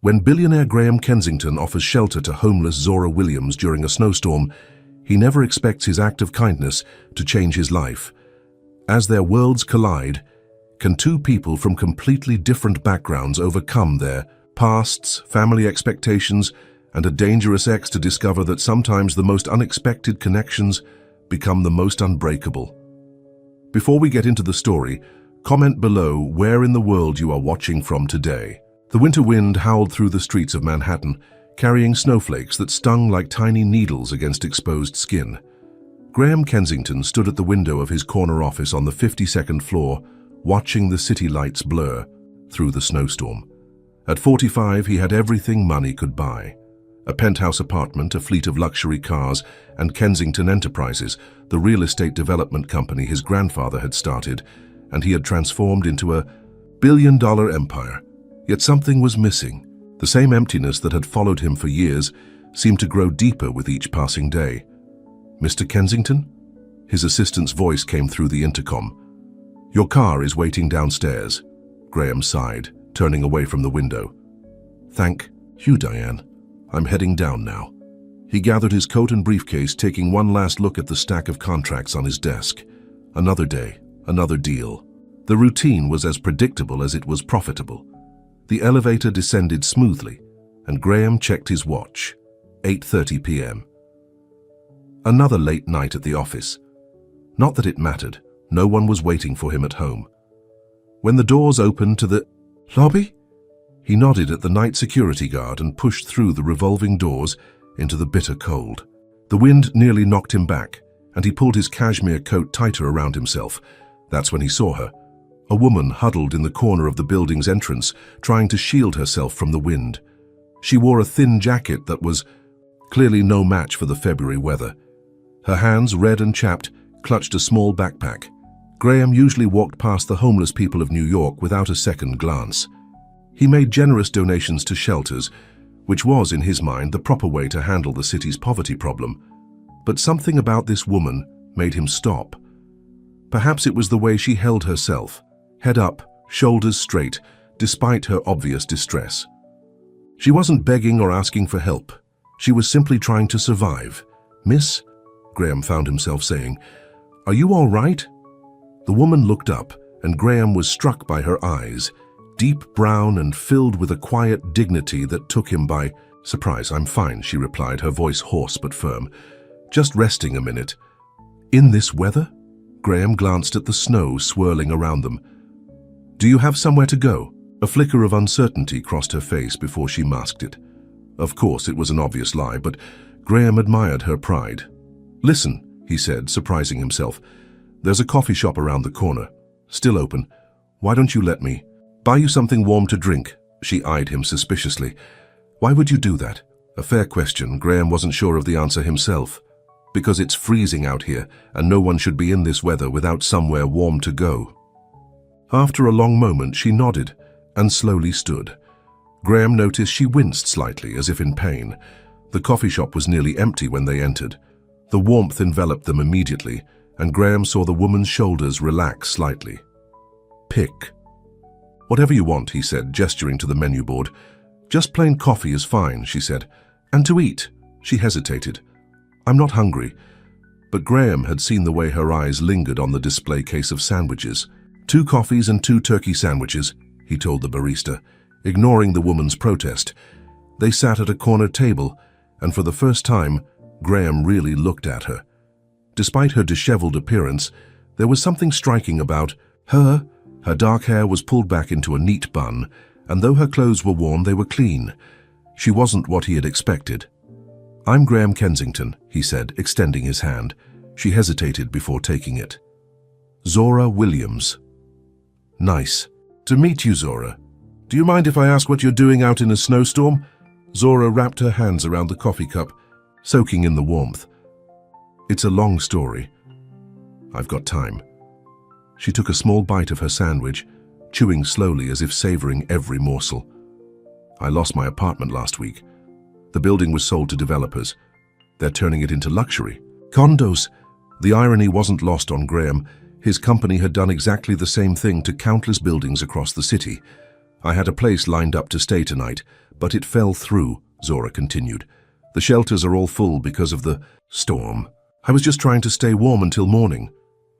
When billionaire Graham Kensington offers shelter to homeless Zora Williams during a snowstorm, he never expects his act of kindness to change his life. As their worlds collide, can two people from completely different backgrounds overcome their pasts, family expectations, and a dangerous ex to discover that sometimes the most unexpected connections become the most unbreakable? Before we get into the story, comment below where in the world you are watching from today. The winter wind howled through the streets of Manhattan, carrying snowflakes that stung like tiny needles against exposed skin. Graham Kensington stood at the window of his corner office on the 52nd floor, watching the city lights blur through the snowstorm. At 45, he had everything money could buy. A penthouse apartment, a fleet of luxury cars, and Kensington Enterprises, the real estate development company his grandfather had started, and he had transformed into a billion-dollar empire. Yet something was missing. The same emptiness that had followed him for years seemed to grow deeper with each passing day. "Mr. Kensington?" His assistant's voice came through the intercom. "Your car is waiting downstairs." Graham sighed, turning away from the window. "Thank you, Diane. I'm heading down now." He gathered his coat and briefcase, taking one last look at the stack of contracts on his desk. Another day, another deal. The routine was as predictable as it was profitable. The elevator descended smoothly, and Graham checked his watch. 8:30 p.m. Another late night at the office. Not that it mattered. No one was waiting for him at home. When the doors opened to the lobby, he nodded at the night security guard and pushed through the revolving doors into the bitter cold. The wind nearly knocked him back, and he pulled his cashmere coat tighter around himself. That's when he saw her. A woman huddled in the corner of the building's entrance, trying to shield herself from the wind. She wore a thin jacket that was clearly no match for the February weather. Her hands, red and chapped, clutched a small backpack. Graham usually walked past the homeless people of New York without a second glance. He made generous donations to shelters, which was, in his mind, the proper way to handle the city's poverty problem. But something about this woman made him stop. Perhaps it was the way she held herself, head up, shoulders straight, despite her obvious distress. She wasn't begging or asking for help. She was simply trying to survive. "Miss," Graham found himself saying, "are you all right?" The woman looked up, and Graham was struck by her eyes, deep brown and filled with a quiet dignity that took him by surprise. "I'm fine," she replied, her voice hoarse but firm. "Just resting a minute." "In this weather?" Graham glanced at the snow swirling around them. "Do you have somewhere to go?" A flicker of uncertainty crossed her face before she masked it. Of course, it was an obvious lie, but Graham admired her pride. "Listen," he said, surprising himself. "There's a coffee shop around the corner. Still open. Why don't you let me buy you something warm to drink?" She eyed him suspiciously. "Why would you do that?" A fair question. Graham wasn't sure of the answer himself. "Because it's freezing out here, and no one should be in this weather without somewhere warm to go." After a long moment, she nodded and slowly stood. Graham noticed she winced slightly, as if in pain. The coffee shop was nearly empty when they entered. The warmth enveloped them immediately, and Graham saw the woman's shoulders relax slightly. "Pick." "Whatever you want," he said, gesturing to the menu board. "Just plain coffee is fine," she said. "And to eat?" She hesitated. "I'm not hungry." But Graham had seen the way her eyes lingered on the display case of sandwiches. "2 coffees and 2 turkey sandwiches," he told the barista, ignoring the woman's protest. They sat at a corner table, and for the first time, Graham really looked at her. Despite her disheveled appearance, there was something striking about her. Her dark hair was pulled back into a neat bun, and though her clothes were worn, they were clean. She wasn't what he had expected. "I'm Graham Kensington," he said, extending his hand. She hesitated before taking it. "Zora Williams." "Nice to meet you, Zora. Do you mind if I ask what you're doing out in a snowstorm?" Zora wrapped her hands around the coffee cup, soaking in the warmth. "It's a long story. I've got time." She took a small bite of her sandwich, chewing slowly as if savoring every morsel. "I lost my apartment last week. The building was sold to developers. They're turning it into luxury condos." The irony wasn't lost on Graham. His company had done exactly the same thing to countless buildings across the city. I had a place lined up to stay tonight, but it fell through, Zora continued. The shelters are all full because of the storm. I was just trying to stay warm until morning.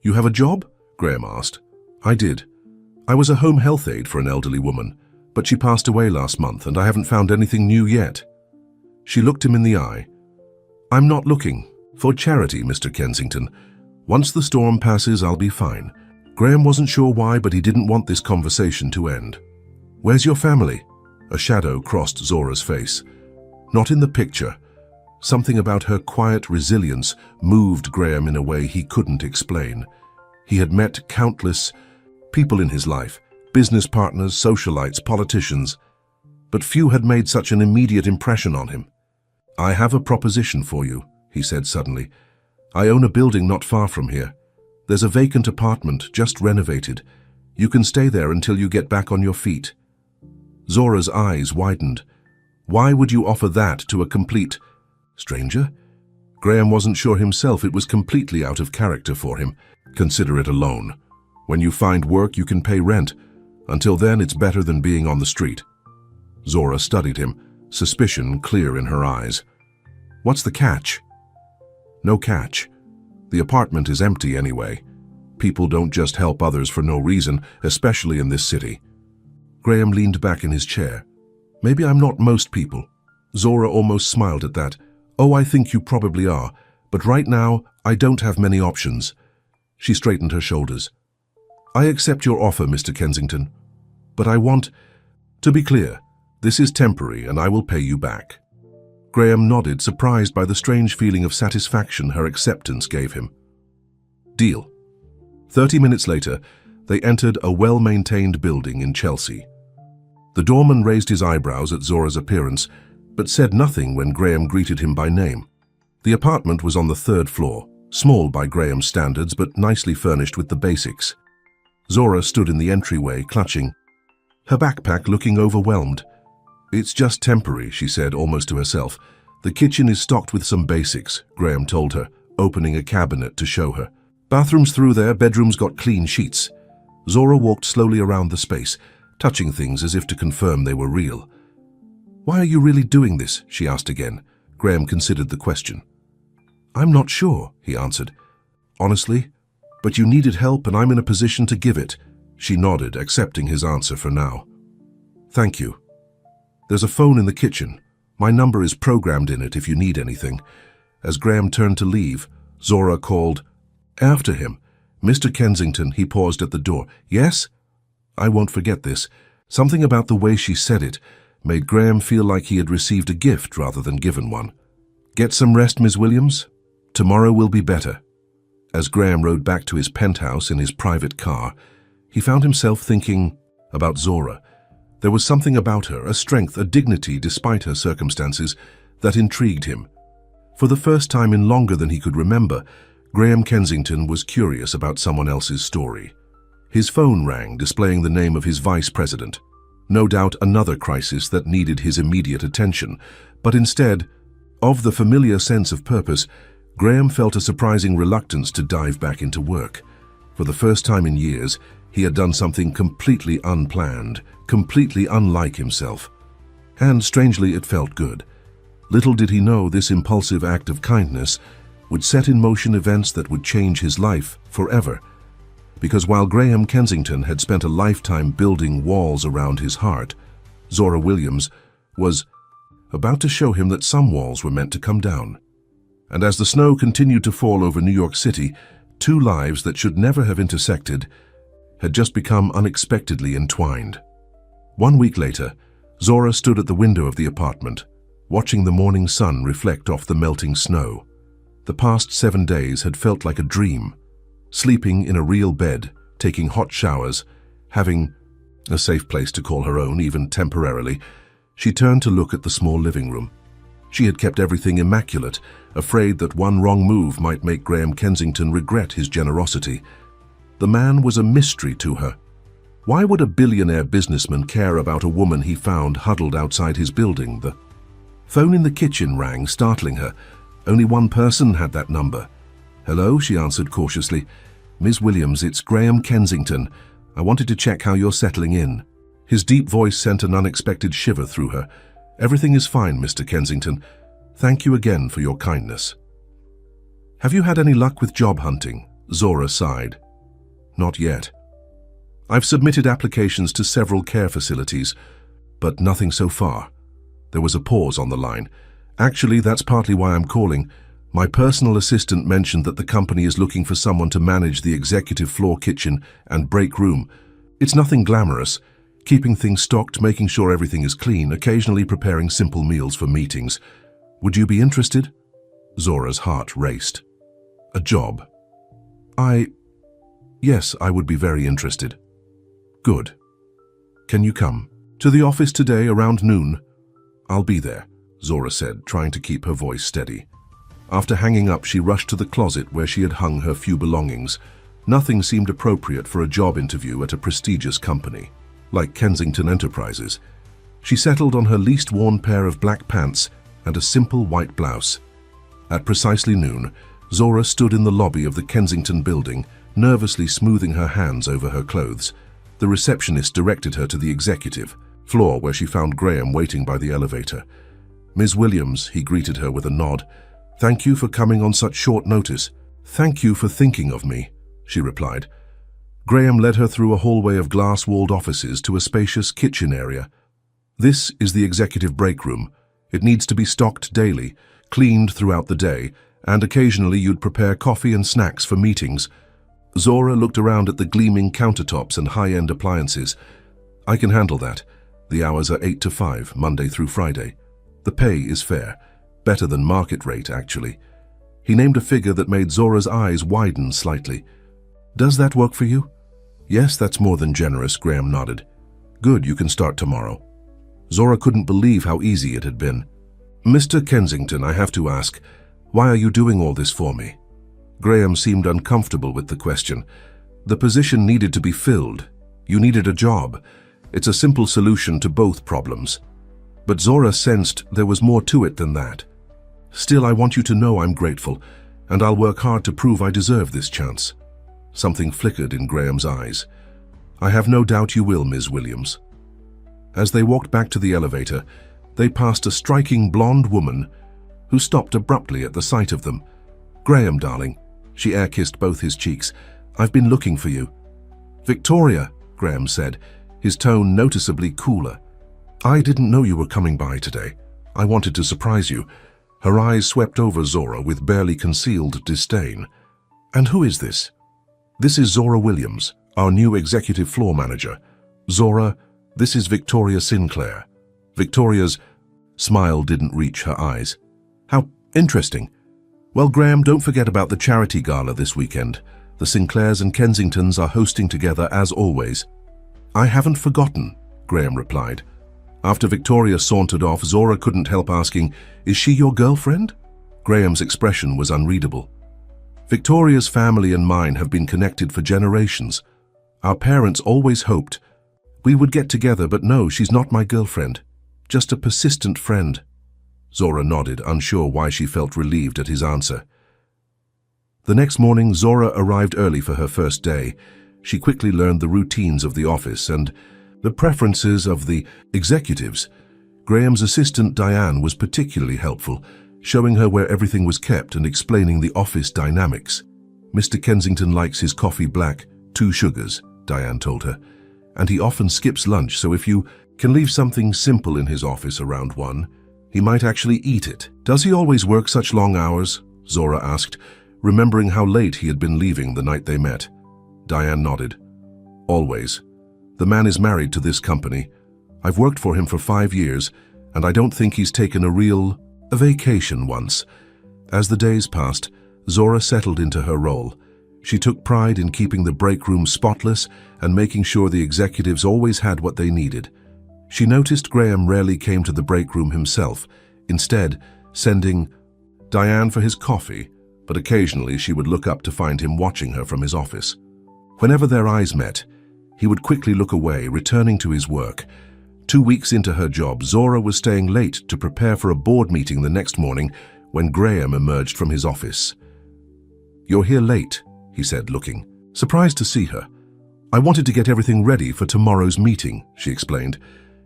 You have a job? Graham asked. I did. I was a home health aide for an elderly woman, but she passed away last month and I haven't found anything new yet. She looked him in the eye. I'm not looking for charity, Mr. Kensington. Once the storm passes, I'll be fine. Graham wasn't sure why, but he didn't want this conversation to end. Where's your family? A shadow crossed Zora's face. Not in the picture. Something about her quiet resilience moved Graham in a way he couldn't explain. He had met countless people in his life, business partners, socialites, politicians, but few had made such an immediate impression on him. I have a proposition for you, he said suddenly. I own a building not far from here. There's a vacant apartment, just renovated. You can stay there until you get back on your feet. Zora's eyes widened. Why would you offer that to a complete stranger? Graham wasn't sure himself. It was completely out of character for him. Consider it a loan. When you find work, you can pay rent. Until then, it's better than being on the street. Zora studied him, suspicion clear in her eyes. What's the catch? No catch. The apartment is empty anyway. People don't just help others for no reason, especially in this city. Graham leaned back in his chair. Maybe I'm not most people. Zora almost smiled at that. Oh, I think you probably are, but right now, I don't have many options. She straightened her shoulders. I accept your offer, Mr. Kensington, but I want to be clear. This is temporary and I will pay you back. Graham nodded, surprised by the strange feeling of satisfaction her acceptance gave him. Deal. 30 minutes later, they entered a well-maintained building in Chelsea. The doorman raised his eyebrows at Zora's appearance, but said nothing when Graham greeted him by name. The apartment was on the 3rd floor, small by Graham's standards, but nicely furnished with the basics. Zora stood in the entryway, clutching her backpack, looking overwhelmed. It's just temporary, she said, almost to herself. The kitchen is stocked with some basics, Graham told her, opening a cabinet to show her. Bathrooms through there, bedrooms got clean sheets. Zora walked slowly around the space, touching things as if to confirm they were real. Why are you really doing this? She asked again. Graham considered the question. I'm not sure, he answered. Honestly, but you needed help and I'm in a position to give it. She nodded, accepting his answer for now. Thank you. There's a phone in the kitchen. My number is programmed in it if you need anything. As Graham turned to leave, Zora called after him. Mr. Kensington, he paused at the door. Yes? I won't forget this. Something about the way she said it made Graham feel like he had received a gift rather than given one. Get some rest, Miss Williams. Tomorrow will be better. As Graham rode back to his penthouse in his private car, he found himself thinking about Zora. There was something about her, a strength, a dignity despite her circumstances, that intrigued him. For the first time in longer than he could remember, Graham Kensington was curious about someone else's story. His phone rang, displaying the name of his vice president. No doubt another crisis that needed his immediate attention, but instead of the familiar sense of purpose, Graham felt a surprising reluctance to dive back into work. For the first time in years, he had done something completely unplanned, completely unlike himself. And strangely, it felt good. Little did he know this impulsive act of kindness would set in motion events that would change his life forever. Because while Graham Kensington had spent a lifetime building walls around his heart, Zora Williams was about to show him that some walls were meant to come down. And as the snow continued to fall over New York City, two lives that should never have intersected had just become unexpectedly entwined. 1 week later, Zora stood at the window of the apartment, watching the morning sun reflect off the melting snow. The past 7 days had felt like a dream. Sleeping in a real bed, taking hot showers, having a safe place to call her own, even temporarily, she turned to look at the small living room. She had kept everything immaculate, afraid that one wrong move might make Graham Kensington regret his generosity. The man was a mystery to her. Why would a billionaire businessman care about a woman he found huddled outside his building? The phone in the kitchen rang, startling her. Only one person had that number. Hello, she answered cautiously. Ms. Williams, it's Graham Kensington. I wanted to check how you're settling in. His deep voice sent an unexpected shiver through her. "Everything is fine, Mr. Kensington. Thank you again for your kindness." "Have you had any luck with job hunting?" Zora sighed. "Not yet. I've submitted applications to several care facilities, but nothing so far." There was a pause on the line. "Actually, that's partly why I'm calling. My personal assistant mentioned that the company is looking for someone to manage the executive floor kitchen and break room. It's nothing glamorous. Keeping things stocked, making sure everything is clean, occasionally preparing simple meals for meetings. Would you be interested?" Zora's heart raced. "A job? Yes, I would be very interested." "Good. Can you come to the office today around noon?" "I'll be there," Zora said, trying to keep her voice steady. After hanging up, she rushed to the closet where she had hung her few belongings. Nothing seemed appropriate for a job interview at a prestigious company like Kensington Enterprises. She settled on her least worn pair of black pants and a simple white blouse. At precisely noon, Zora stood in the lobby of the Kensington building, nervously smoothing her hands over her clothes. The receptionist directed her to the executive floor where she found Graham waiting by the elevator. "Ms. Williams," he greeted her with a nod. "Thank you for coming on such short notice." "Thank you for thinking of me," she replied. Graham led her through a hallway of glass-walled offices to a spacious kitchen area. "This is the executive break room. It needs to be stocked daily, cleaned throughout the day, and occasionally you'd prepare coffee and snacks for meetings." Zora looked around at the gleaming countertops and high-end appliances. "I can handle that. The hours are 8 to 5, Monday through Friday. The pay is fair, better than market rate, actually." He named a figure that made Zora's eyes widen slightly. "Does that work for you?" "Yes, that's more than generous," Graham nodded. "Good, you can start tomorrow." Zora couldn't believe how easy it had been. "Mr. Kensington, I have to ask, why are you doing all this for me?" Graham seemed uncomfortable with the question. "The position needed to be filled. You needed a job. It's a simple solution to both problems." But Zora sensed there was more to it than that. "Still, I want you to know I'm grateful, and I'll work hard to prove I deserve this chance." Something flickered in Graham's eyes. "I have no doubt you will, Ms. Williams." As they walked back to the elevator, they passed a striking blonde woman who stopped abruptly at the sight of them. "Graham, darling," she air-kissed both his cheeks, "I've been looking for you." "Victoria," Graham said, his tone noticeably cooler. "I didn't know you were coming by today. I wanted to surprise you." Her eyes swept over Zora with barely concealed disdain. "And who is this?" "This is Zora Williams, our new executive floor manager. Zora, this is Victoria Sinclair." Victoria's smile didn't reach her eyes. "How interesting. Well, Graham, don't forget about the charity gala this weekend. The Sinclairs and Kensingtons are hosting together as always." "I haven't forgotten," Graham replied. After Victoria sauntered off, Zora couldn't help asking, "Is she your girlfriend?" Graham's expression was unreadable. "Victoria's family and mine have been connected for generations. Our parents always hoped we would get together, but no, she's not my girlfriend. Just a persistent friend." Zora nodded, unsure why she felt relieved at his answer. The next morning, Zora arrived early for her first day. She quickly learned the routines of the office and the preferences of the executives. Graham's assistant Diane was particularly helpful, showing her where everything was kept and explaining the office dynamics. "Mr. Kensington likes his coffee black, 2 sugars, Diane told her, "and he often skips lunch, so if you can leave something simple in his office around 1, he might actually eat it." "Does he always work such long hours?" Zora asked, remembering how late he had been leaving the night they met. Diane nodded. "Always. The man is married to this company. I've worked for him for 5 years, and I don't think he's taken a vacation once." As the days passed, Zora settled into her role. She took pride in keeping the break room spotless and making sure the executives always had what they needed. She noticed Graham rarely came to the break room himself, instead sending Diane for his coffee, but occasionally she would look up to find him watching her from his office. Whenever their eyes met, he would quickly look away, returning to his work. 2 weeks into her job, Zora was staying late to prepare for a board meeting the next morning when Graham emerged from his office. "You're here late," he said, looking surprised to see her. I wanted to get everything ready for tomorrow's meeting, she explained.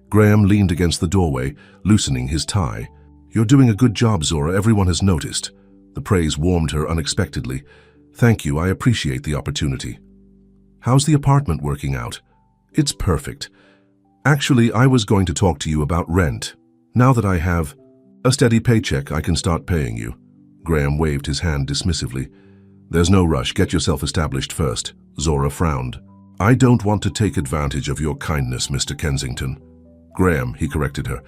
Graham leaned against the doorway, loosening his tie. You're doing a good job, Zora. Everyone has noticed. The praise warmed her unexpectedly. Thank you. I appreciate the opportunity. How's the apartment working out? It's perfect. Actually, I was going to talk to you about rent. Now that I have a steady paycheck, I can start paying you. Graham waved his hand dismissively. There's no rush. Get yourself established first. Zora frowned. I don't want to take advantage of your kindness, Mr. Kensington. Graham, he corrected her.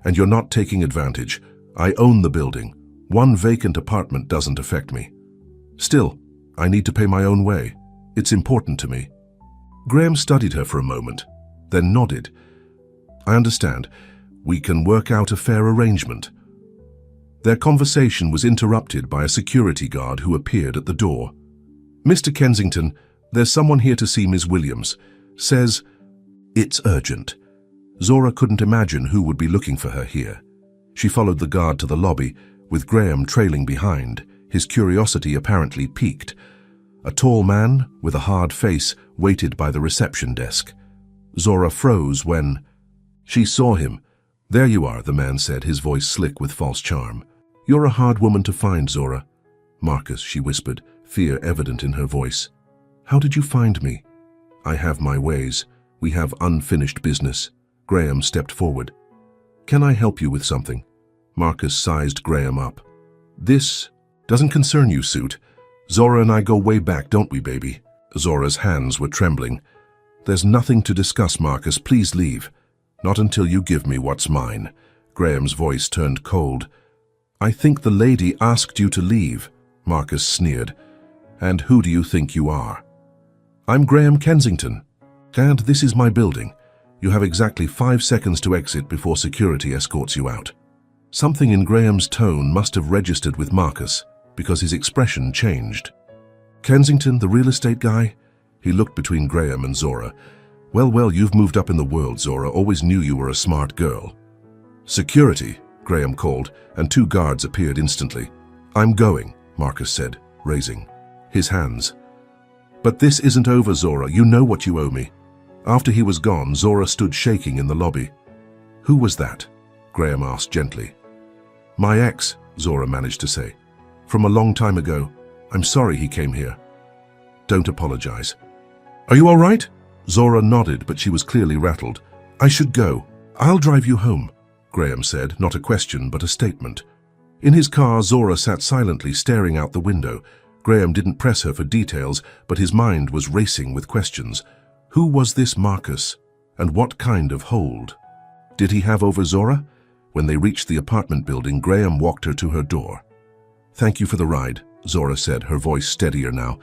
And you're not taking advantage. I own the building. One vacant apartment doesn't affect me. Still, I need to pay my own way. It's important to me. Graham studied her for a moment, then nodded. I understand. We can work out a fair arrangement. Their conversation was interrupted by a security guard who appeared at the door. Mr. Kensington, there's someone here to see Ms. Williams. Says it's urgent. Zora couldn't imagine who would be looking for her here. She followed the guard to the lobby, with Graham trailing behind, his curiosity apparently piqued. A tall man, with a hard face, waited by the reception desk. Zora froze when she saw him. There you are, the man said, his voice slick with false charm. You're a hard woman to find, Zora. Marcus, she whispered, fear evident in her voice. How did you find me? I have my ways. We have unfinished business. Graham stepped forward. Can I help you with something? Marcus sized Graham up. This doesn't concern you, Suit. Zora and I go way back, don't we, baby? Zora's hands were trembling. There's nothing to discuss, Marcus. Please leave. Not until you give me what's mine. Graham's voice turned cold. I think the lady asked you to leave, Marcus sneered. And who do you think you are? I'm Graham Kensington, and this is my building. You have exactly 5 seconds to exit before security escorts you out. Something in Graham's tone must have registered with Marcus, because his expression changed. Kensington, the real estate guy? He looked between Graham and Zora. Well, you've moved up in the world, Zora. Always knew you were a smart girl. Security, Graham called, and 2 guards appeared instantly. I'm going, Marcus said, raising his hands. But this isn't over, Zora. You know what you owe me. After he was gone, Zora stood shaking in the lobby. Who was that? Graham asked gently. My ex, Zora managed to say. From a long time ago. I'm sorry he came here. Don't apologize. Are you all right? Zora nodded, but she was clearly rattled. I should go. I'll drive you home, Graham said, not a question but a statement. In his car, Zora sat silently staring out the window. Graham didn't press her for details, but his mind was racing with questions. Who was this Marcus, and what kind of hold did he have over Zora? When they reached the apartment building, Graham walked her to her door. Thank you for the ride, Zora said, her voice steadier now.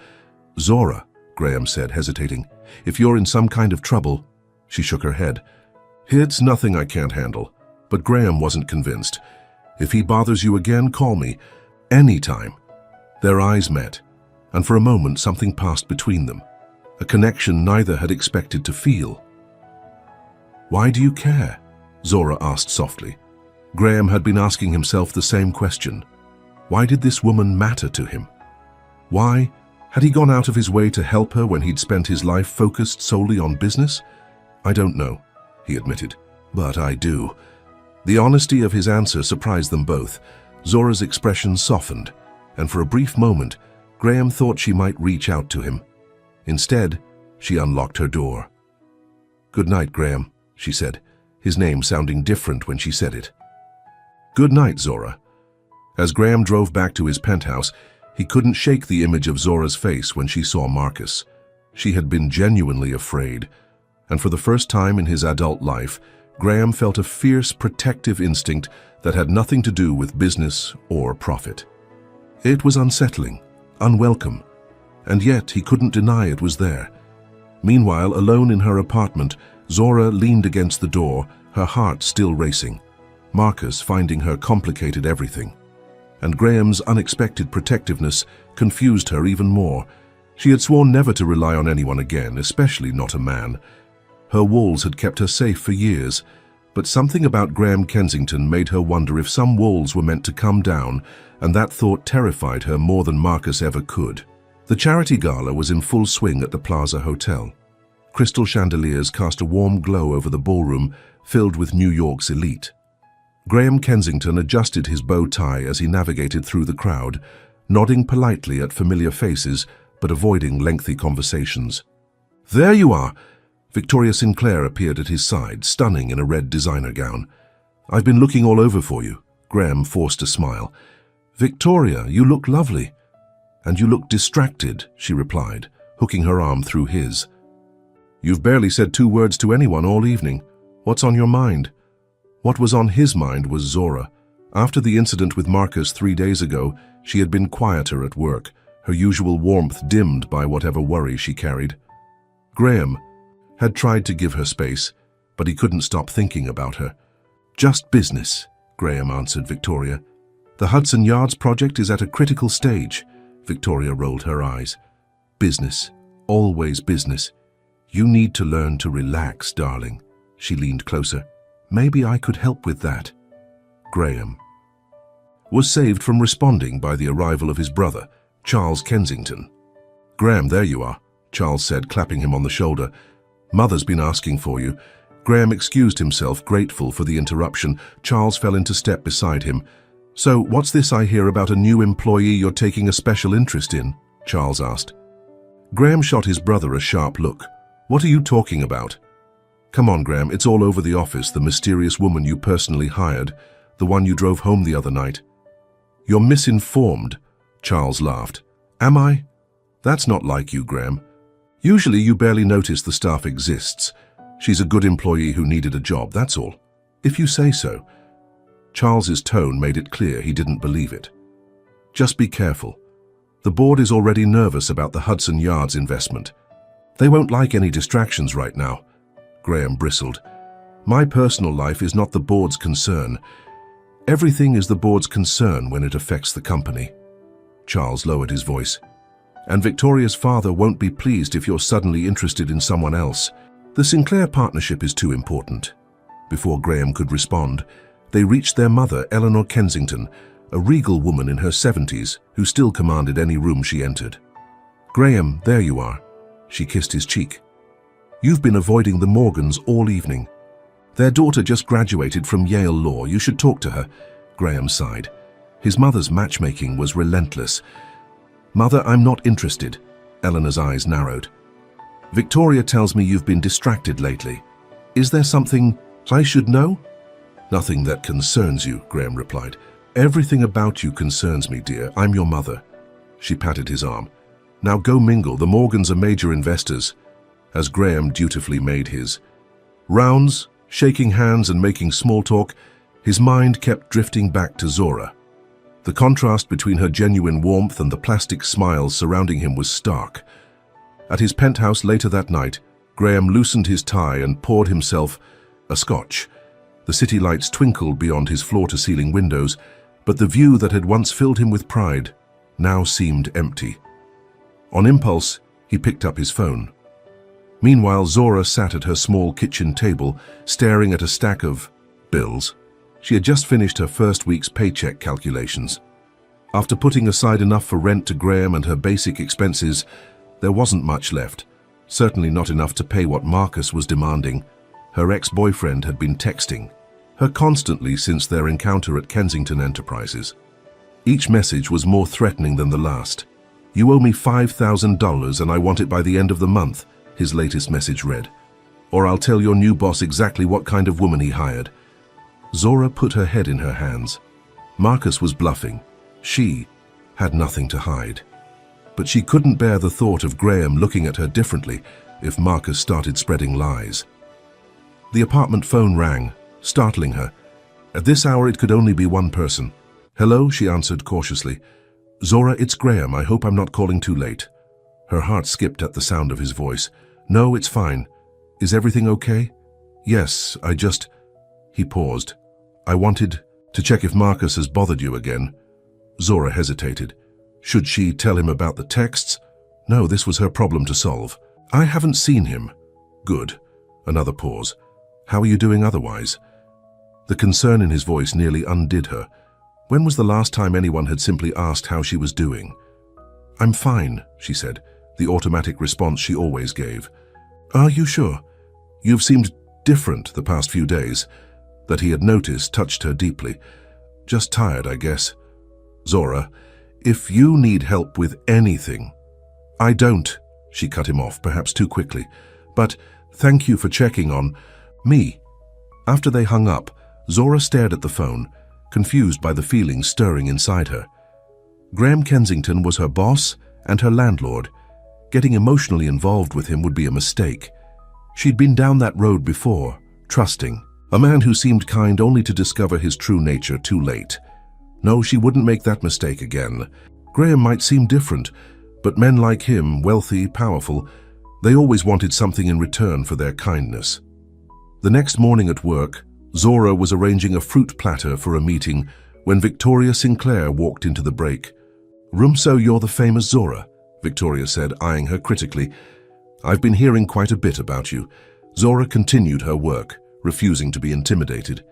Zora, Graham said, hesitating. If you're in some kind of trouble. She shook her head. It's nothing I can't handle. But Graham wasn't convinced. If he bothers you again, call me. Anytime. Their eyes met, and for a moment something passed between them. A connection neither had expected to feel. Why do you care? Zora asked softly. Graham had been asking himself the same question. Why did this woman matter to him? Why? Had he gone out of his way to help her when he'd spent his life focused solely on business? I don't know, he admitted, but I do. The honesty of his answer surprised them both. Zora's expression softened, and for a brief moment, Graham thought she might reach out to him. Instead, she unlocked her door. Good night, Graham, she said, his name sounding different when she said it. Good night, Zora. As Graham drove back to his penthouse, he couldn't shake the image of Zora's face when she saw Marcus. She had been genuinely afraid, and for the first time in his adult life, Graham felt a fierce protective instinct that had nothing to do with business or profit. It was unsettling, unwelcome, and yet he couldn't deny it was there. Meanwhile, alone in her apartment, Zora leaned against the door, her heart still racing. Marcus finding her complicated everything. And Graham's unexpected protectiveness confused her even more. She had sworn never to rely on anyone again, especially not a man. Her walls had kept her safe for years, but something about Graham Kensington made her wonder if some walls were meant to come down, and that thought terrified her more than Marcus ever could. The charity gala was in full swing at the Plaza Hotel. Crystal chandeliers cast a warm glow over the ballroom filled with New York's elite. Graham Kensington adjusted his bow tie as he navigated through the crowd, nodding politely at familiar faces but avoiding lengthy conversations. "There you are!" Victoria Sinclair appeared at his side, stunning in a red designer gown. "I've been looking all over for you." Graham forced a smile. "Victoria, you look lovely." "And you look distracted," she replied, hooking her arm through his. "You've barely said 2 words to anyone all evening. What's on your mind?" What was on his mind was Zora. After the incident with Marcus 3 days ago, she had been quieter at work, her usual warmth dimmed by whatever worry she carried. Graham had tried to give her space, but he couldn't stop thinking about her. "Just business," Graham answered Victoria. "The Hudson Yards project is at a critical stage." Victoria rolled her eyes. "Business, always business. You need to learn to relax, darling." She leaned closer. "Maybe I could help with that." Graham was saved from responding by the arrival of his brother, Charles Kensington. "Graham, there you are," Charles said, clapping him on the shoulder. "Mother's been asking for you." Graham excused himself, grateful for the interruption. Charles fell into step beside him. "So, what's this I hear about a new employee you're taking a special interest in?" Charles asked. Graham shot his brother a sharp look. "What are you talking about?" "Come on, Graham, it's all over the office, the mysterious woman you personally hired, the one you drove home the other night." "You're misinformed," Charles laughed. "Am I? That's not like you, Graham. Usually you barely notice the staff exists. She's a good employee who needed a job, that's all. If you say so." Charles's tone made it clear he didn't believe it. "Just be careful. The board is already nervous about the Hudson Yards investment. They won't like any distractions right now." Graham bristled. "My personal life is not the board's concern. Everything is the board's concern when it affects the company." Charles lowered his voice. "And Victoria's father won't be pleased if you're suddenly interested in someone else. The Sinclair partnership is too important." Before Graham could respond, they reached their mother, Eleanor Kensington, a regal woman in her 70s who still commanded any room she entered. "Graham, there you are." She kissed his cheek. "You've been avoiding the Morgans all evening. Their daughter just graduated from Yale Law. You should talk to her." Graham sighed. His mother's matchmaking was relentless. "Mother, I'm not interested." Eleanor's eyes narrowed. "Victoria tells me you've been distracted lately. Is there something I should know?" "Nothing that concerns you," Graham replied. "Everything about you concerns me, dear. I'm your mother." She patted his arm. "Now go mingle. The Morgans are major investors." As Graham dutifully made his rounds, shaking hands and making small talk, his mind kept drifting back to Zora. The contrast between her genuine warmth and the plastic smiles surrounding him was stark. At his penthouse later that night, Graham loosened his tie and poured himself a scotch. The city lights twinkled beyond his floor-to-ceiling windows, but the view that had once filled him with pride now seemed empty. On impulse, he picked up his phone. Meanwhile, Zora sat at her small kitchen table, staring at a stack of bills. She had just finished her first week's paycheck calculations. After putting aside enough for rent to Graham and her basic expenses, there wasn't much left, certainly not enough to pay what Marcus was demanding. Her ex-boyfriend had been texting her constantly since their encounter at Kensington Enterprises. Each message was more threatening than the last. "You owe me $5,000 and I want it by the end of the month," his latest message read. "Or I'll tell your new boss exactly what kind of woman he hired." Zora put her head in her hands. Marcus was bluffing. She had nothing to hide. But she couldn't bear the thought of Graham looking at her differently if Marcus started spreading lies. The apartment phone rang, startling her. At this hour it could only be one person. "Hello," she answered cautiously. "Zora, it's Graham. I hope I'm not calling too late." Her heart skipped at the sound of his voice. "No, it's fine. Is everything okay?" "Yes, I just..." He paused. "I wanted to check if Marcus has bothered you again." Zora hesitated. Should she tell him about the texts? No, this was her problem to solve. "I haven't seen him." "Good." Another pause. "How are you doing otherwise?" The concern in his voice nearly undid her. When was the last time anyone had simply asked how she was doing? "I'm fine," she said, the automatic response she always gave. Are you sure? You've seemed different the past few days. That he had noticed touched her deeply. Just tired, I guess. Zora, if you need help with anything... I don't, she cut him off, perhaps too quickly. But thank you for checking on me. After they hung up, Zora stared at the phone, confused by the feelings stirring inside her. Graham Kensington was her boss and her landlord. Getting emotionally involved with him would be a mistake. She'd been down that road before, trusting. A man who seemed kind only to discover his true nature too late. No, she wouldn't make that mistake again. Graham might seem different, but men like him, wealthy, powerful, they always wanted something in return for their kindness. The next morning at work, Zora was arranging a fruit platter for a meeting when Victoria Sinclair walked into the break. "So you're the famous Zora," Victoria said, eyeing her critically. "I've been hearing quite a bit about you." Zora continued her work, refusing to be intimidated.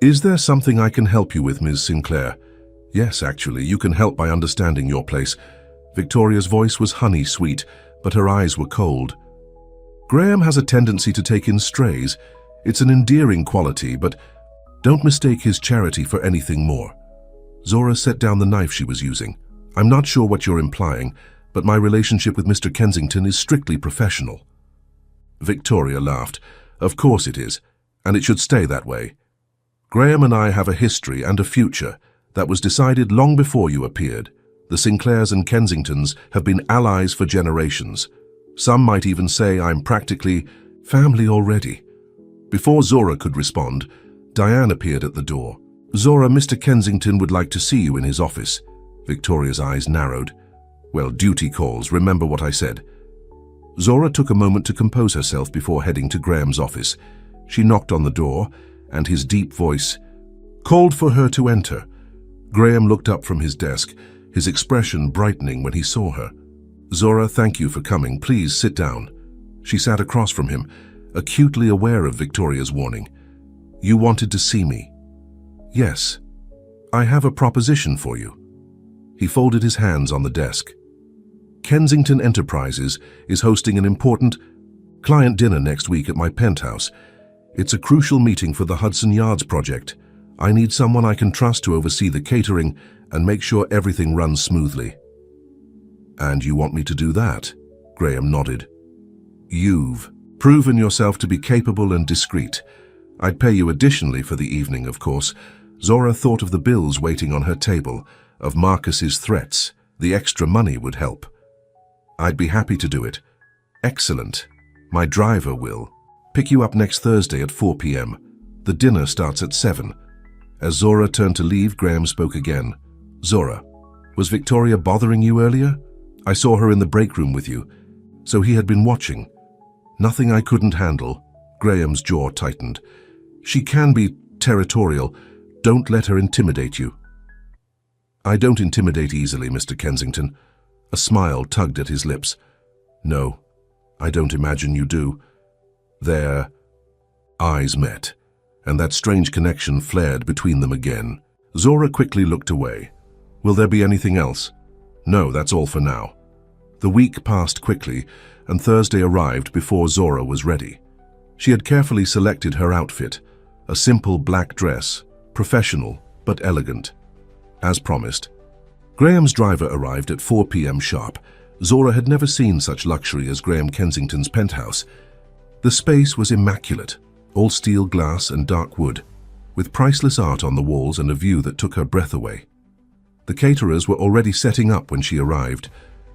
"Is there something I can help you with, Ms. Sinclair?" "Yes, actually, you can help by understanding your place." Victoria's voice was honey-sweet, but her eyes were cold. "Graham has a tendency to take in strays. It's an endearing quality, but don't mistake his charity for anything more." Zora set down the knife she was using. "I'm not sure what you're implying, but my relationship with Mr. Kensington is strictly professional." Victoria laughed. "Of course it is, and it should stay that way. Graham and I have a history and a future that was decided long before you appeared. The Sinclairs and Kensingtons have been allies for generations. Some might even say I'm practically family already." Before Zora could respond, Diane appeared at the door. "Zora, Mr. Kensington would like to see you in his office." Victoria's eyes narrowed. "Well, duty calls, remember what I said." Zora took a moment to compose herself before heading to Graham's office. She knocked on the door, and his deep voice called for her to enter. Graham looked up from his desk, his expression brightening when he saw her. "Zora, thank you for coming. Please sit down." She sat across from him, acutely aware of Victoria's warning. "You wanted to see me?" "Yes. I have a proposition for you." He folded his hands on the desk. "Kensington Enterprises is hosting an important client dinner next week at my penthouse. It's a crucial meeting for the Hudson Yards project. I need someone I can trust to oversee the catering and make sure everything runs smoothly." "And you want me to do that?" Graham nodded. "You've proven yourself to be capable and discreet. I'd pay you additionally for the evening, of course." Zora thought of the bills waiting on her table, of Marcus's threats. The extra money would help. "I'd be happy to do it." "Excellent. My driver will pick you up next Thursday at 4 p.m. The dinner starts at 7. As Zora turned to leave, Graham spoke again. "Zora, was Victoria bothering you earlier? I saw her in the break room with you." So he had been watching. "Nothing I couldn't handle." Graham's jaw tightened. "She can be territorial. Don't let her intimidate you." "I don't intimidate easily, Mr. Kensington." A smile tugged at his lips. "No, I don't imagine you do." Their eyes met, and that strange connection flared between them again. Zora quickly looked away. "Will there be anything else?" "No, that's all for now." The week passed quickly, and Thursday arrived before Zora was ready. She had carefully selected her outfit, a simple black dress, professional but elegant. As promised, Graham's driver arrived at 4 p.m. sharp. Zora had never seen such luxury as Graham Kensington's penthouse. The space was immaculate, all steel glass and dark wood, with priceless art on the walls and a view that took her breath away. The caterers were already setting up when she arrived.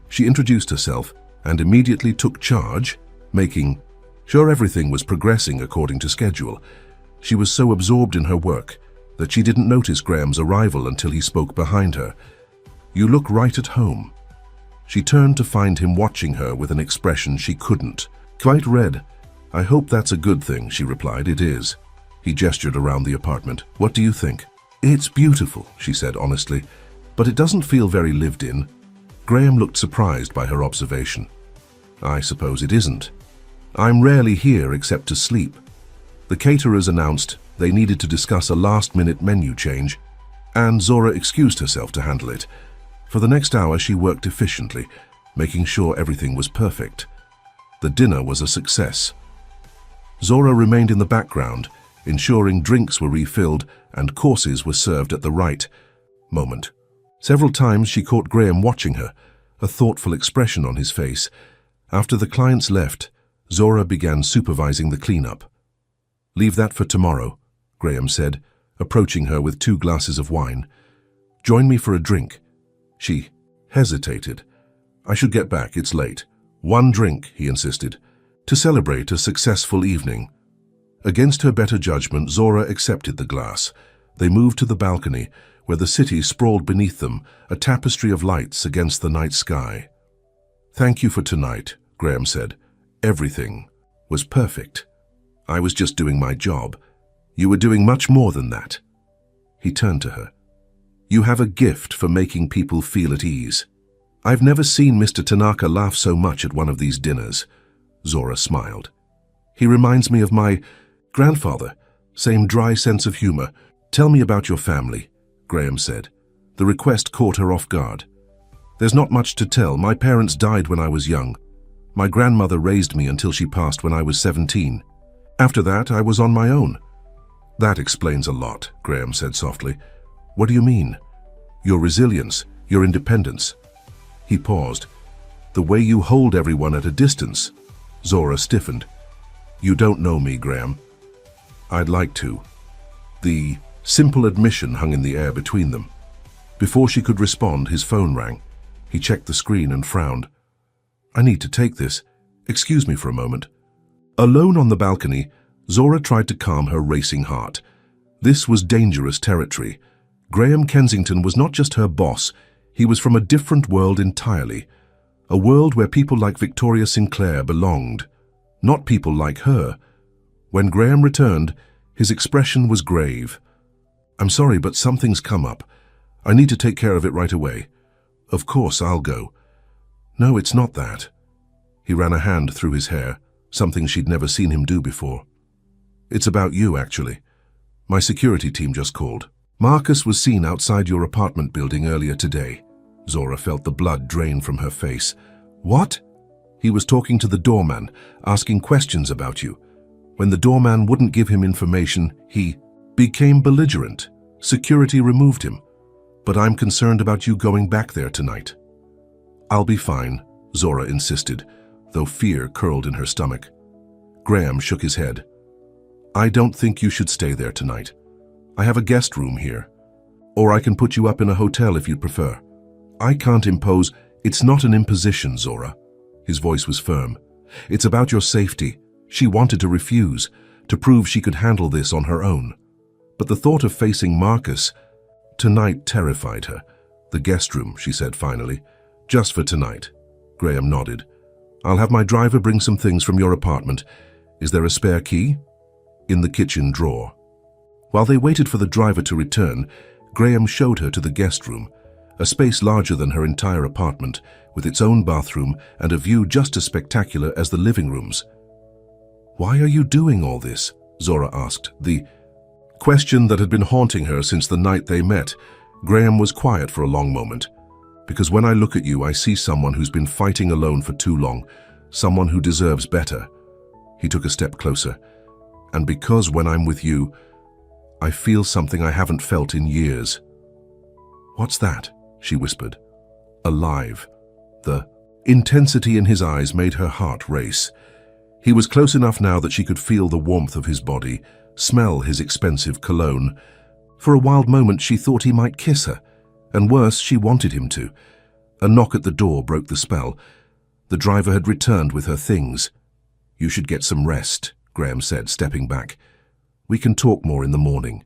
She introduced herself and immediately took charge, making sure everything was progressing according to schedule. She was so absorbed in her work that she didn't notice Graham's arrival until he spoke behind her. "You look right at home." She turned to find him watching her with an expression she couldn't quite read. "I hope that's a good thing," she replied. "It is." He gestured around the apartment. "What do you think?" "It's beautiful," she said honestly, "but it doesn't feel very lived in." Graham looked surprised by her observation. "I suppose it isn't. I'm rarely here except to sleep." The caterers announced they needed to discuss a last-minute menu change, and Zora excused herself to handle it. For the next hour she worked efficiently, making sure everything was perfect. The dinner was a success. Zora remained in the background, ensuring drinks were refilled and courses were served at the right moment. Several times she caught Graham watching her, a thoughtful expression on his face. After the clients left, Zora began supervising the cleanup. "Leave that for tomorrow," Graham said, approaching her with 2 glasses of wine. "Join me for a drink." She hesitated. "I should get back, it's late." "1 drink," he insisted, "to celebrate a successful evening." Against her better judgment, Zora accepted the glass. They moved to the balcony, where the city sprawled beneath them, a tapestry of lights against the night sky. "Thank you for tonight," Graham said. "Everything was perfect. I was just doing my job. You were doing much more than that." He turned to her. "You have a gift for making people feel at ease. I've never seen Mr. Tanaka laugh so much at one of these dinners." Zora smiled. "He reminds me of my grandfather, same dry sense of humor." "Tell me about your family," Graham said. The request caught her off guard. "There's not much to tell. My parents died when I was young. My grandmother raised me until she passed when I was 17. After that, I was on my own." "That explains a lot," Graham said softly. "What do you mean?" "Your resilience, your independence." He paused. "The way you hold everyone at a distance." Zora stiffened. "You don't know me, Graham." "I'd like to." The simple admission hung in the air between them. Before she could respond, his phone rang. He checked the screen and frowned. "I need to take this. Excuse me for a moment." Alone on the balcony, Zora tried to calm her racing heart. This was dangerous territory. Graham Kensington was not just her boss, he was from a different world entirely. A world where people like Victoria Sinclair belonged, not people like her. When Graham returned, his expression was grave. "I'm sorry, but something's come up. I need to take care of it right away." "Of course, I'll go." "No, it's not that." He ran a hand through his hair, something she'd never seen him do before. "It's about you, actually. My security team just called. Marcus was seen outside your apartment building earlier today." Zora felt the blood drain from her face. "What?" "He was talking to the doorman, asking questions about you. When the doorman wouldn't give him information, he became belligerent. Security removed him. But I'm concerned about you going back there tonight." "I'll be fine," Zora insisted, though fear curled in her stomach. Graham shook his head. "I don't think you should stay there tonight. I have a guest room here. Or I can put you up in a hotel if you'd prefer." "I can't impose." "It's not an imposition, Zora." His voice was firm. "It's about your safety." She wanted to refuse, to prove she could handle this on her own. But the thought of facing Marcus tonight terrified her. "The guest room," she said finally. "Just for tonight." Graham nodded. "I'll have my driver bring some things from your apartment. Is there a spare key?" "In the kitchen drawer." While they waited for the driver to return, Graham showed her to the guest room, a space larger than her entire apartment, with its own bathroom and a view just as spectacular as the living rooms. "Why are you doing all this?" Zora asked, the question that had been haunting her since the night they met. Graham was quiet for a long moment. "Because when I look at you, I see someone who's been fighting alone for too long, someone who deserves better." He took a step closer. "And because when I'm with you, I feel something I haven't felt in years." "What's that?" she whispered. "Alive." The intensity in his eyes made her heart race. He was close enough now that she could feel the warmth of his body, smell his expensive cologne. For a wild moment she thought he might kiss her, and worse, she wanted him to. A knock at the door broke the spell. The driver had returned with her things. "You should get some rest," Graham said, stepping back. "We can talk more in the morning."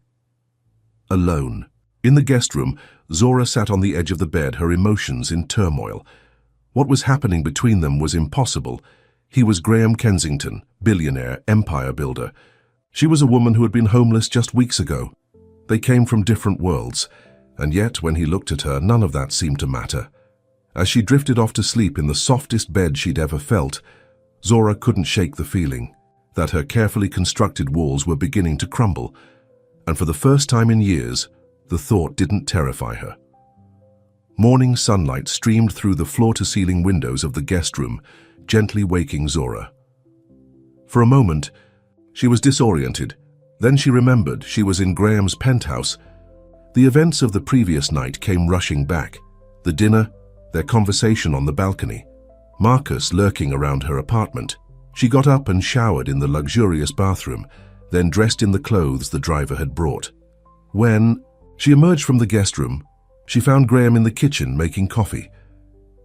Alone. In the guest room, Zora sat on the edge of the bed, her emotions in turmoil. What was happening between them was impossible. He was Graham Kensington, billionaire, empire builder. She was a woman who had been homeless just weeks ago. They came from different worlds, and yet when he looked at her, none of that seemed to matter. As she drifted off to sleep in the softest bed she'd ever felt, Zora couldn't shake the feeling that her carefully constructed walls were beginning to crumble, and for the first time in years, the thought didn't terrify her. Morning sunlight streamed through the floor-to-ceiling windows of the guest room, gently waking Zora. For a moment, she was disoriented. Then she remembered she was in Graham's penthouse. The events of the previous night came rushing back. The dinner, their conversation on the balcony, Marcus lurking around her apartment. She got up and showered in the luxurious bathroom, then dressed in the clothes the driver had brought. When she emerged from the guest room, she found Graham in the kitchen making coffee.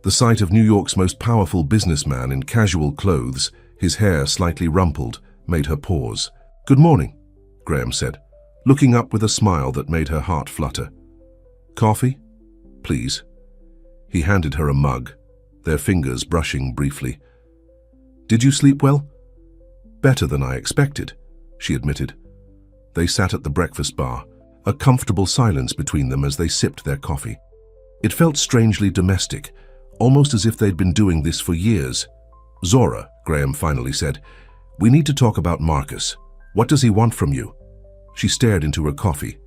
The sight of New York's most powerful businessman in casual clothes, his hair slightly rumpled, made her pause. "Good morning," Graham said, looking up with a smile that made her heart flutter. "Coffee? Please." He handed her a mug, their fingers brushing briefly. "Did you sleep well?" "Better than I expected," she admitted. They sat at the breakfast bar, a comfortable silence between them as they sipped their coffee. It felt strangely domestic, almost as if they'd been doing this for years. "Zora," Graham finally said, "we need to talk about Marcus. What does he want from you?" She stared into her coffee.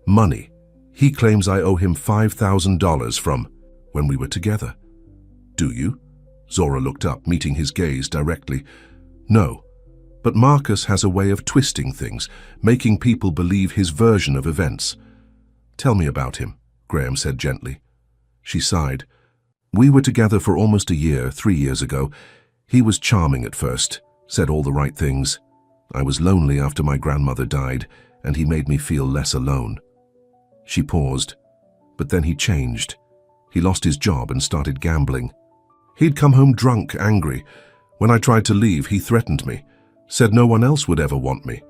"Money. He claims I owe him $5,000 from when we were together." "Do you?" Zora looked up, meeting his gaze directly. "No. But Marcus has a way of twisting things, making people believe his version of events." "Tell me about him," Graham said gently. She sighed. "We were together for almost a year, 3 years ago. He was charming at first, said all the right things. I was lonely after my grandmother died, and he made me feel less alone." She paused, but then he changed. He lost his job and started gambling. He'd come home drunk, angry. When I tried to leave, he threatened me, said no one else would ever want me.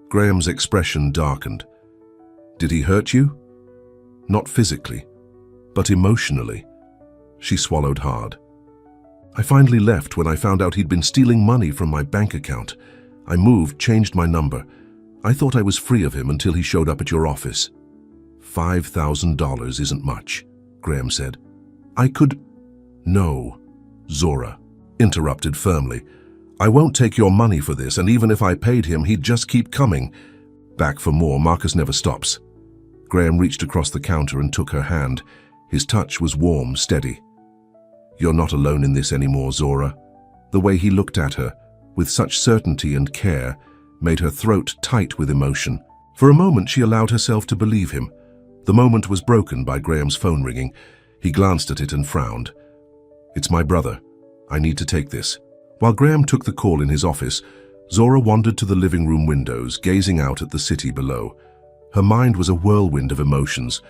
Graham's expression darkened. "Did he hurt you?" "Not physically, but emotionally." She swallowed hard. "I finally left when I found out he'd been stealing money from my bank account. I moved, changed my number. I thought I was free of him until he showed up at your office." $5,000 isn't much," Graham said. "I could—" "No," Zora interrupted firmly. "I won't take your money for this, and even if I paid him, he'd just keep coming. Back for more. Marcus never stops." Graham reached across the counter and took her hand. His touch was warm, steady. "You're not alone in this anymore, Zora." The way he looked at her, with such certainty and care, made her throat tight with emotion. For a moment she allowed herself to believe him. The moment was broken by Graham's phone ringing. He glanced at it and frowned. "It's my brother. I need to take this." While Graham took the call in his office, Zora wandered to the living room windows, gazing out at the city below. Her mind was a whirlwind of emotions.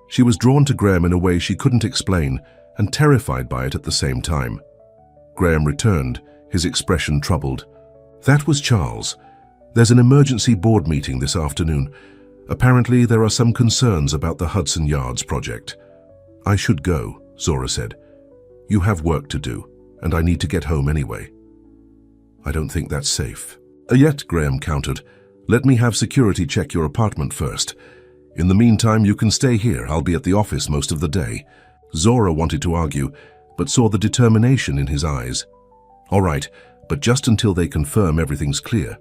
She was drawn to Graham in a way she couldn't explain, and terrified by it at the same time. Graham returned, his expression troubled. "That was Charles. There's an emergency board meeting this afternoon. Apparently there are some concerns about the Hudson Yards project." "I should go," Zora said. "You have work to do, and I need to get home anyway." "I don't think that's safe." "Yet," Graham countered. "Let me have security check your apartment first. In the meantime, you can stay here. I'll be at the office most of the day." Zora wanted to argue, but saw the determination in his eyes. "All right, but just until they confirm everything's clear."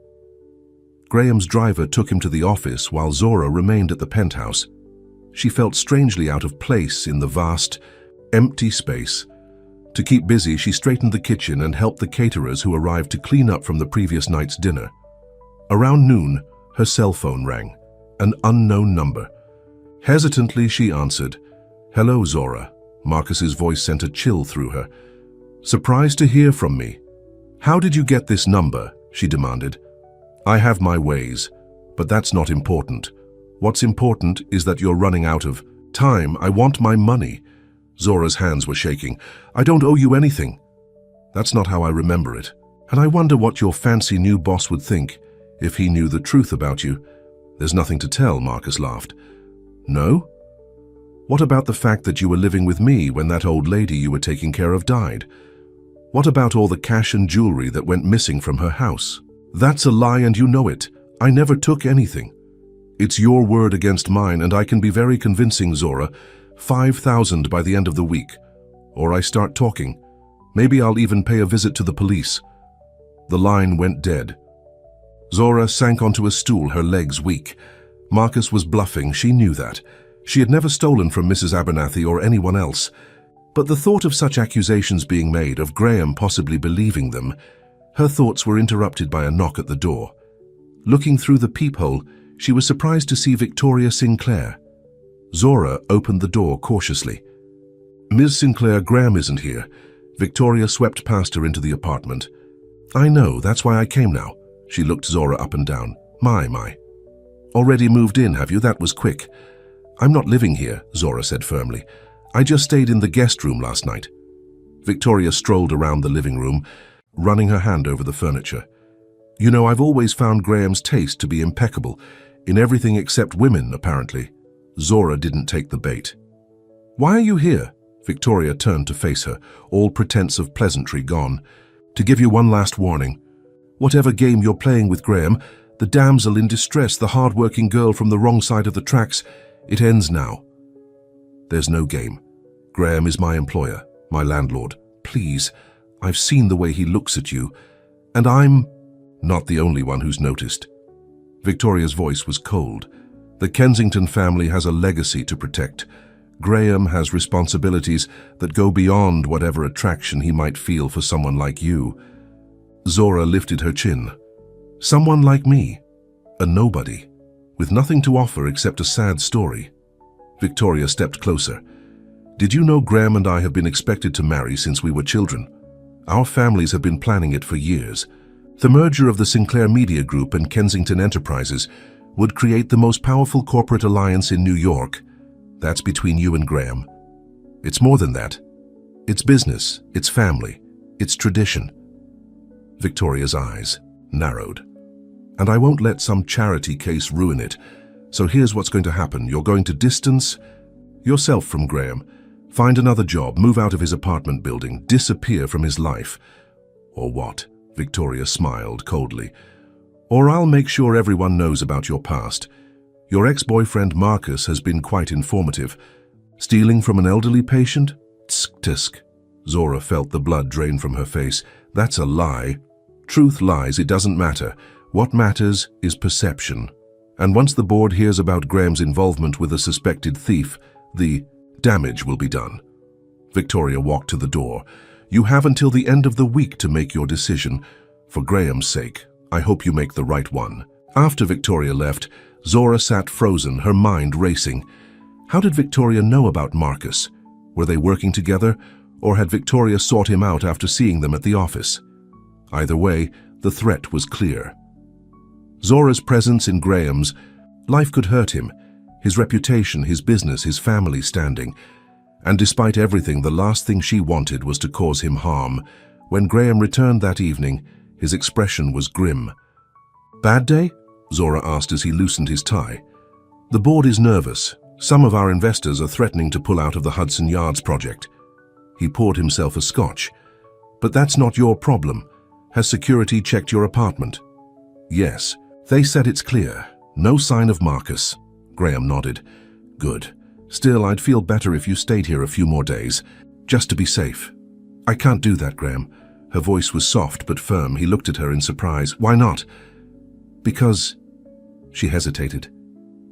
Graham's driver took him to the office while Zora remained at the penthouse. She felt strangely out of place in the vast, empty space. To keep busy, she straightened the kitchen and helped the caterers who arrived to clean up from the previous night's dinner. Around noon, her cell phone rang, an unknown number. Hesitantly, she answered. "Hello, Zora." Marcus's voice sent a chill through her. "Surprised to hear from me." "How did you get this number?" she demanded. "I have my ways, but that's not important. What's important is that you're running out of time. I want my money." Zora's hands were shaking. "I don't owe you anything." "That's not how I remember it. And I wonder what your fancy new boss would think if he knew the truth about you." "There's nothing to tell," Marcus laughed. "No? What about the fact that you were living with me when that old lady you were taking care of died? What about all the cash and jewelry that went missing from her house?" "That's a lie and you know it. I never took anything." "It's your word against mine, and I can be very convincing, Zora. 5,000 by the end of the week. Or I start talking. Maybe I'll even pay a visit to the police." The line went dead. Zora sank onto a stool, her legs weak. Marcus was bluffing, she knew that. She had never stolen from Mrs. Abernathy or anyone else. But the thought of such accusations being made, of Graham possibly believing them, her thoughts were interrupted by a knock at the door. Looking through the peephole, she was surprised to see Victoria Sinclair. Zora opened the door cautiously. "Ms. Sinclair, Graham isn't here." Victoria swept past her into the apartment. "I know, that's why I came now." She looked Zora up and down. My. "Already moved in, have you? That was quick." "I'm not living here," Zora said firmly. "I just stayed in the guest room last night." Victoria strolled around the living room, running her hand over the furniture. "You know, I've always found Graham's taste to be impeccable, in everything except women, apparently." Zora didn't take the bait. "Why are you here?" Victoria turned to face her, all pretense of pleasantry gone. "To give you one last warning. Whatever game you're playing with Graham, the damsel in distress, the hard-working girl from the wrong side of the tracks, it ends now. There's no game. Graham is my employer, my landlord. Please, I've seen the way he looks at you, and I'm not the only one who's noticed." Victoria's voice was cold. "The Kensington family has a legacy to protect. Graham has responsibilities that go beyond whatever attraction he might feel for someone like you." Zora lifted her chin. "Someone like me? A nobody, with nothing to offer except a sad story." Victoria stepped closer. "Did you know Graham and I have been expected to marry since we were children? Our families have been planning it for years. The merger of the Sinclair Media Group and Kensington Enterprises would create the most powerful corporate alliance in New York. That's between you and Graham. It's more than that. It's business, it's family, it's tradition." Victoria's eyes narrowed. "And I won't let some charity case ruin it. So here's what's going to happen. You're going to distance yourself from Graham, find another job, move out of his apartment building, disappear from his life." "Or what?" Victoria smiled coldly. "Or I'll make sure everyone knows about your past. Your ex-boyfriend Marcus has been quite informative. Stealing from an elderly patient? Tsk, tisk." Zora felt the blood drain from her face. "That's a lie. Truth lies, it doesn't matter. What matters is perception. And once the board hears about Graham's involvement with a suspected thief, the damage will be done." Victoria walked to the door. "You have until the end of the week to make your decision. For Graham's sake, I hope you make the right one." After Victoria left, Zora sat frozen, her mind racing. How did Victoria know about Marcus? Were they working together, or had Victoria sought him out after seeing them at the office? Either way, the threat was clear. Zora's presence in Graham's life could hurt him, his reputation, his business, his family standing. And despite everything, the last thing she wanted was to cause him harm. When Graham returned that evening, his expression was grim. "Bad day?" Zora asked as he loosened his tie. "The board is nervous. Some of our investors are threatening to pull out of the Hudson Yards project." He poured himself a scotch. "But that's not your problem. Has security checked your apartment?" "Yes. They said it's clear. No sign of Marcus." Graham nodded. "Good. Still, I'd feel better if you stayed here a few more days, just to be safe." "I can't do that, Graham." Her voice was soft but firm. He looked at her in surprise. "Why not?" "Because..." She hesitated.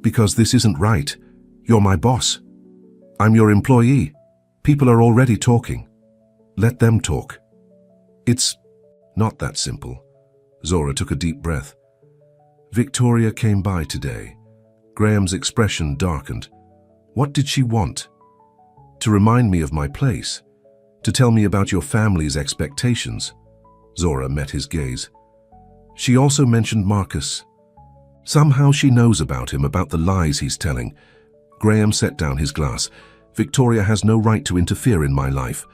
"Because this isn't right. You're my boss. I'm your employee. People are already talking. Let them talk." "It's not that simple." Zora took a deep breath. "Victoria came by today." Graham's expression darkened. "What did she want?" "To remind me of my place. To tell me about your family's expectations." Zora met his gaze. "She also mentioned Marcus. Somehow she knows about him, about the lies he's telling." Graham set down his glass. "Victoria has no right to interfere in my life.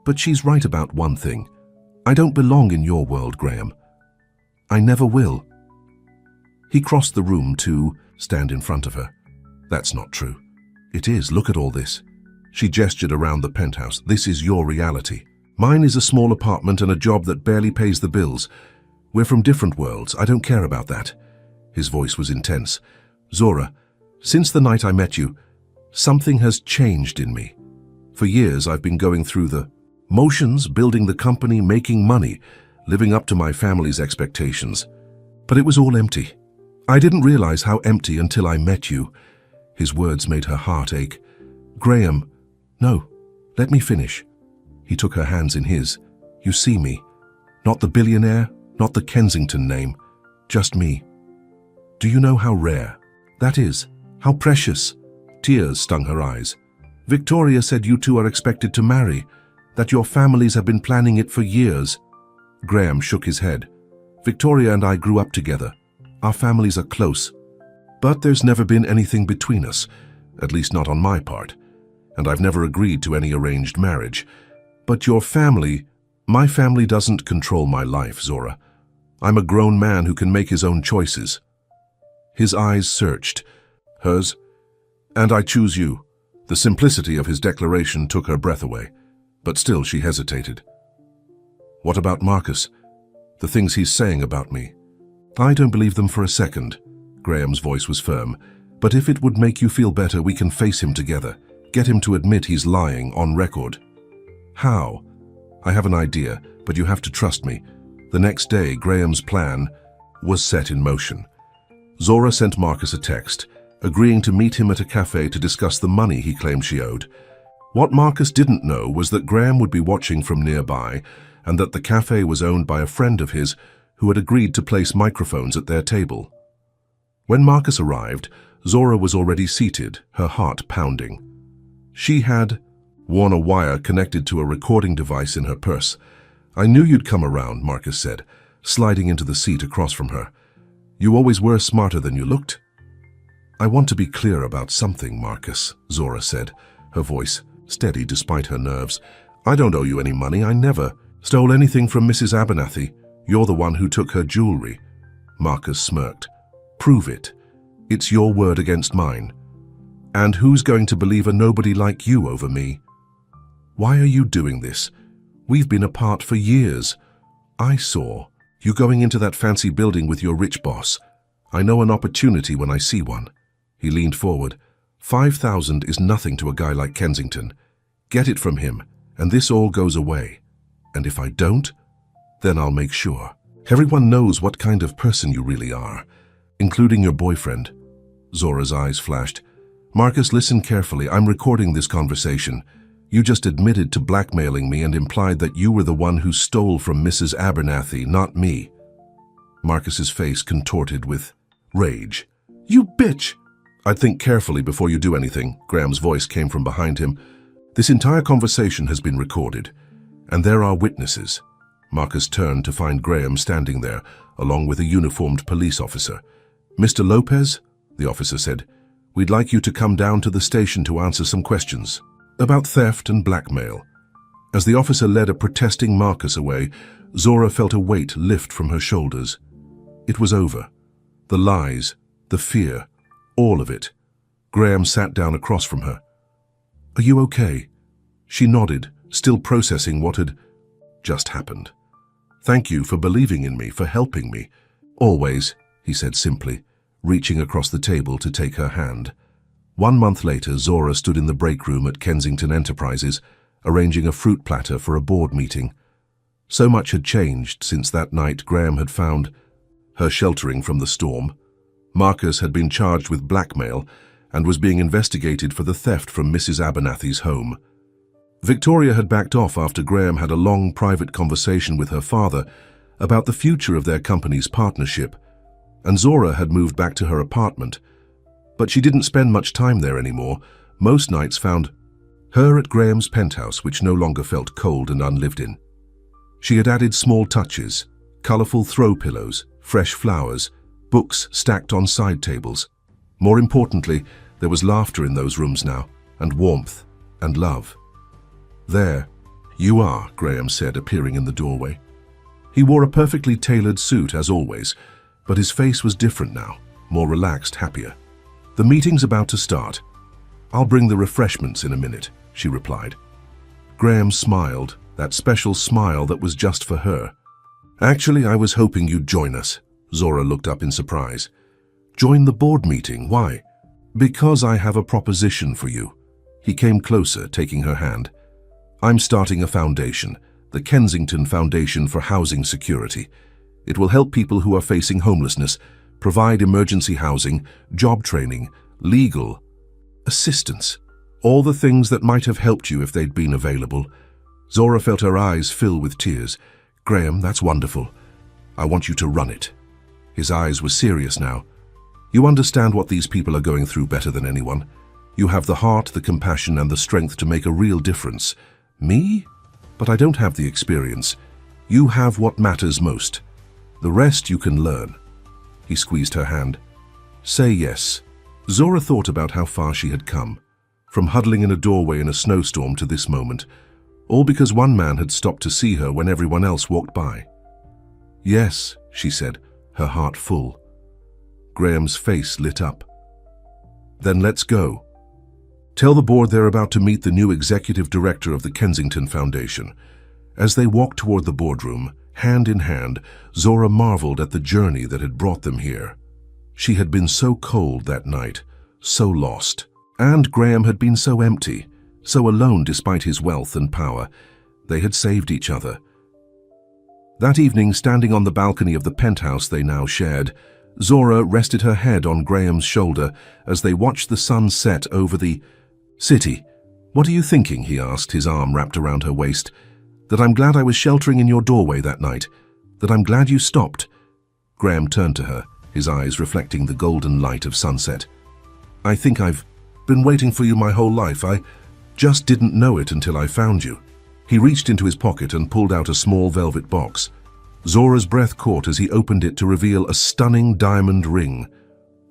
But she's right about one thing. I don't belong in your world, Graham. I never will." He crossed the room to stand in front of her. "That's not true." "It is. Look at all this." She gestured around the penthouse. "This is your reality. Mine is a small apartment and a job that barely pays the bills. We're from different worlds. I don't care about that." His voice was intense. "Zora, since the night I met you, something has changed in me. For years I've been going through the motions, building the company, making money, living up to my family's expectations. But it was all empty. I didn't realize how empty until I met you." His words made her heart ache. "Graham, no, Let me finish. He took her hands in his. You see me. Not the billionaire, not the Kensington name. Just me. Do you know how rare that is? How precious? Tears stung her eyes. Victoria said you two are expected to marry, that your families have been planning it for years. Graham shook his head. Victoria and I grew up together. Our families are close. But there's never been anything between us, at least not on my part. And I've never agreed to any arranged marriage. But your family, my family doesn't control my life, Zora. I'm a grown man who can make his own choices. His eyes searched hers. And I choose you. The simplicity of his declaration took her breath away, but still she hesitated. What about Marcus? The things he's saying about me? I don't believe them for a second. Graham's voice was firm. But if it would make you feel better, we can face him together. Get him to admit he's lying on record. How? I have an idea, but you have to trust me. The next day, Graham's plan was set in motion. Zora sent Marcus a text, agreeing to meet him at a cafe to discuss the money he claimed she owed. What Marcus didn't know was that Graham would be watching from nearby and that the cafe was owned by a friend of his who had agreed to place microphones at their table. When Marcus arrived, Zora was already seated, her heart pounding. She had worn a wire connected to a recording device in her purse. I knew you'd come around, Marcus said, sliding into the seat across from her. You always were smarter than you looked. I want to be clear about something, Marcus, Zora said, her voice steady despite her nerves. I don't owe you any money. I never stole anything from Mrs. Abernathy. You're the one who took her jewelry. Marcus smirked. Prove it. It's your word against mine. And who's going to believe a nobody like you over me? Why are you doing this? We've been apart for years. I saw you going into that fancy building with your rich boss. I know an opportunity when I see one. He leaned forward. 5,000 is nothing to a guy like Kensington. Get it from him, and this all goes away. And if I don't, then I'll make sure. Everyone knows what kind of person you really are, including your boyfriend. Zora's eyes flashed. Marcus, listen carefully. I'm recording this conversation. You just admitted to blackmailing me and implied that you were the one who stole from Mrs. Abernathy, not me. Marcus's face contorted with rage. You bitch! I'd think carefully before you do anything, Graham's voice came from behind him. This entire conversation has been recorded, and there are witnesses. Marcus turned to find Graham standing there, along with a uniformed police officer. Mr. Lopez, the officer said, we'd like you to come down to the station to answer some questions about theft and blackmail. As the officer led a protesting Marcus away, Zora felt a weight lift from her shoulders. It was over. The lies, the fear, all of it. Graham sat down across from her. Are you okay? She nodded, still processing what had just happened. Thank you for believing in me, for helping me. Always, he said simply, reaching across the table to take her hand. 1 month later, Zora stood in the break room at Kensington Enterprises, arranging a fruit platter for a board meeting. So much had changed since that night Graham had found her sheltering from the storm. Marcus had been charged with blackmail and was being investigated for the theft from Mrs. Abernathy's home. Victoria had backed off after Graham had a long private conversation with her father about the future of their company's partnership, and Zora had moved back to her apartment. But she didn't spend much time there anymore. Most nights found her at Graham's penthouse, which no longer felt cold and unlived in. She had added small touches, colorful throw pillows, fresh flowers, books stacked on side tables. More importantly, there was laughter in those rooms now, and warmth, and love. There you are, Graham said, appearing in the doorway. He wore a perfectly tailored suit, as always, but his face was different now, more relaxed, happier. The meeting's about to start. I'll bring the refreshments in a minute, she replied. Graham smiled, that special smile that was just for her. Actually, I was hoping you'd join us. Zora looked up in surprise. Join the board meeting, why? Because I have a proposition for you. He came closer, taking her hand. I'm starting a foundation, the Kensington Foundation for Housing Security. It will help people who are facing homelessness, provide emergency housing, job training, legal assistance. All the things that might have helped you if they'd been available. Zora felt her eyes fill with tears. Graham, that's wonderful. I want you to run it. His eyes were serious now. You understand what these people are going through better than anyone. You have the heart, the compassion, and the strength to make a real difference. Me? But I don't have the experience. You have what matters most. The rest you can learn. He squeezed her hand. Say yes. Zora thought about how far she had come, from huddling in a doorway in a snowstorm to this moment, all because one man had stopped to see her when everyone else walked by. Yes, she said, her heart full. Graham's face lit up. Then let's go. Tell the board they're about to meet the new executive director of the Kensington Foundation. As they walked toward the boardroom, hand in hand, Zora marveled at the journey that had brought them here. She had been so cold that night, so lost. And Graham had been so empty, so alone despite his wealth and power. They had saved each other. That evening, standing on the balcony of the penthouse they now shared, Zora rested her head on Graham's shoulder as they watched the sun set over the city. What are you thinking? He asked, his arm wrapped around her waist. That I'm glad I was sheltering in your doorway that night. That I'm glad you stopped. Graham turned to her, his eyes reflecting the golden light of sunset. I think I've been waiting for you my whole life. I just didn't know it until I found you. He reached into his pocket and pulled out a small velvet box. Zora's breath caught as he opened it to reveal a stunning diamond ring.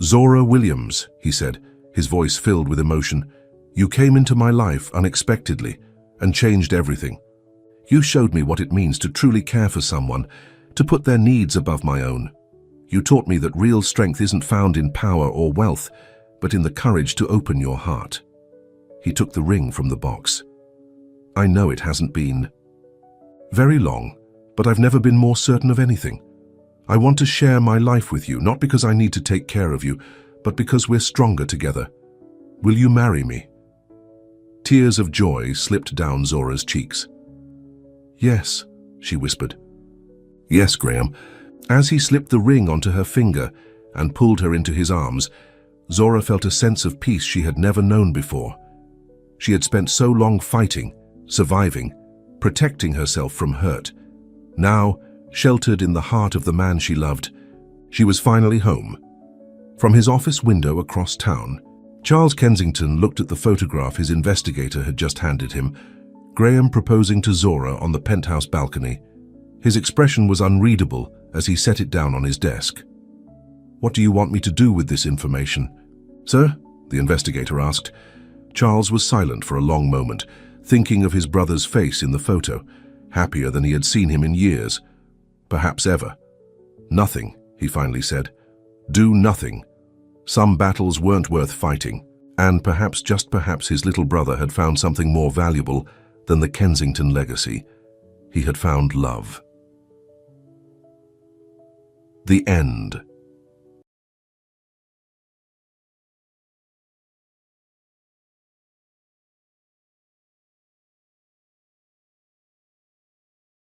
Zora Williams, he said, his voice filled with emotion. You came into my life unexpectedly and changed everything. You showed me what it means to truly care for someone, to put their needs above my own. You taught me that real strength isn't found in power or wealth, but in the courage to open your heart. He took the ring from the box. I know it hasn't been very long, but I've never been more certain of anything. I want to share my life with you, not because I need to take care of you, but because we're stronger together. Will you marry me? Tears of joy slipped down Zora's cheeks. Yes, she whispered. Yes, Graham. As he slipped the ring onto her finger and pulled her into his arms, Zora felt a sense of peace she had never known before. She had spent so long fighting, surviving, protecting herself from hurt. Now, sheltered in the heart of the man she loved, she was finally home. From his office window across town, Charles Kensington looked at the photograph his investigator had just handed him, Graham proposing to Zora on the penthouse balcony. His expression was unreadable as he set it down on his desk. What do you want me to do with this information? Sir? The investigator asked. Charles was silent for a long moment, thinking of his brother's face in the photo, happier than he had seen him in years, perhaps ever. Nothing, he finally said. Do nothing. Some battles weren't worth fighting, and perhaps, just perhaps, his little brother had found something more valuable than the Kensington legacy. He had found love. The end.